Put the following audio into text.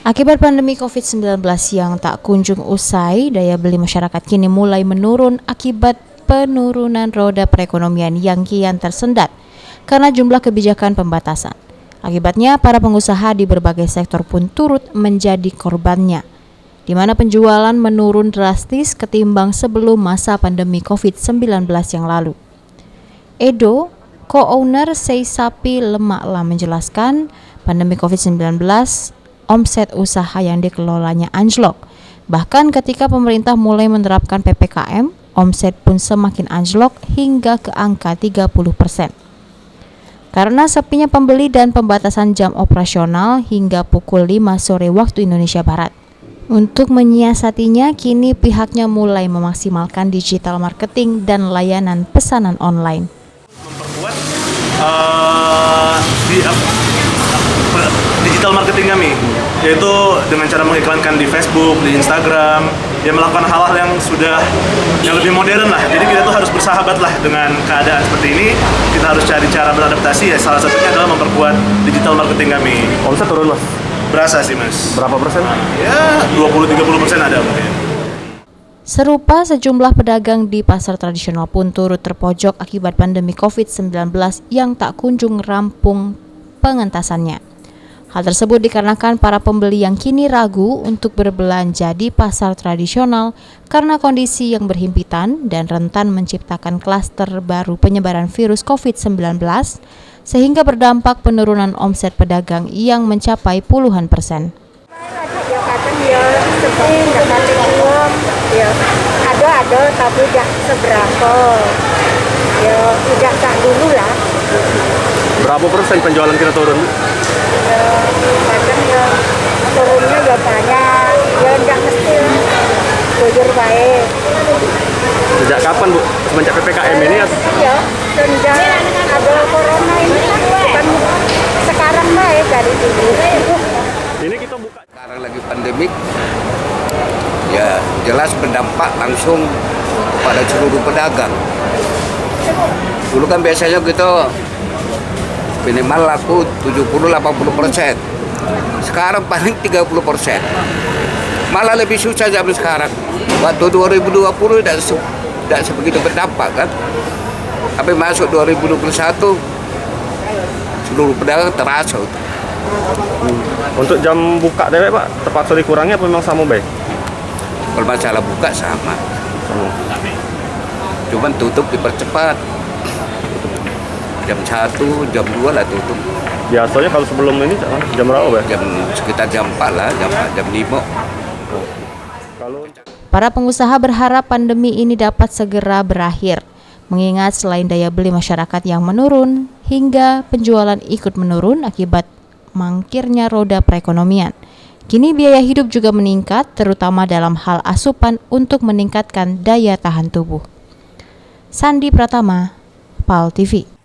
Akibat pandemi COVID-19 yang tak kunjung usai, daya beli masyarakat kini mulai menurun akibat penurunan roda perekonomian yang kian tersendat karena jumlah kebijakan pembatasan. Akibatnya, para pengusaha di berbagai sektor pun turut menjadi korbannya, di mana penjualan menurun drastis ketimbang sebelum masa pandemi COVID-19 yang lalu. Edo, co-owner Sei Sapi Lemaklah menjelaskan, pandemi COVID-19 omset usaha yang dikelolanya anjlok. Bahkan ketika pemerintah mulai menerapkan PPKM, omset pun semakin anjlok hingga ke angka 30%. Karena sepinya pembeli dan pembatasan jam operasional hingga pukul 5 sore waktu Indonesia Barat. Untuk menyiasatinya, kini pihaknya mulai memaksimalkan digital marketing dan layanan pesanan online. Memperkuat digital marketing kami, yaitu dengan cara mengiklankan di Facebook, di Instagram, ya melakukan hal-hal yang lebih modern lah. Jadi kita tuh harus bersahabat lah dengan keadaan seperti ini. Kita harus cari cara beradaptasi, ya salah satunya adalah memperkuat digital marketing kami. Omset turun, Mas? Berasa sih, Mas. Berapa persen? Ya 20-30% ada mungkin. Serupa, sejumlah pedagang di pasar tradisional pun turut terpojok akibat pandemi COVID-19 yang tak kunjung rampung pengentasannya. Hal tersebut dikarenakan para pembeli yang kini ragu untuk berbelanja di pasar tradisional karena kondisi yang berhimpitan dan rentan menciptakan klaster baru penyebaran virus COVID-19, sehingga berdampak penurunan omset pedagang yang mencapai puluhan persen. Ada tapi tidak seberapa. Ya tidak tak dulu lah. Berapa persen penjualan kita turun? Kadang ya turunnya ya banyak, ya tidak mesti jujur baik. Sejak kapan, Bu? Semenjak PPKM ini? Ya, sejak ada corona ini, bukan sekarang baik dari dulu. Ini kita buka. Sekarang lagi pandemik, ya jelas berdampak langsung pada seluruh pedagang. Dulu kan biasanya kita minimal laku 70-80%. Sekarang paling 30%. Malah lebih susah zaman sekarang. Waktu 2020 tidak sebegitu berdampak kan. Tapi masuk 2021 seluruh pedagang terasa. Untuk jam buka dewek, Pak, terpaksa dikurangi apa memang sama baik? Kalau masalah buka sama. Cuman tutup dipercepat. Jam 1, jam 2 lah tutup. Biasanya kalau sebelum ini jam berapa, Pak? Sekitar jam 4 lah, jam 5. Para pengusaha berharap pandemi ini dapat segera berakhir, mengingat selain daya beli masyarakat yang menurun, hingga penjualan ikut menurun akibat mangkirnya roda perekonomian. Kini biaya hidup juga meningkat, terutama dalam hal asupan untuk meningkatkan daya tahan tubuh. Sandi Pratama, PAL TV.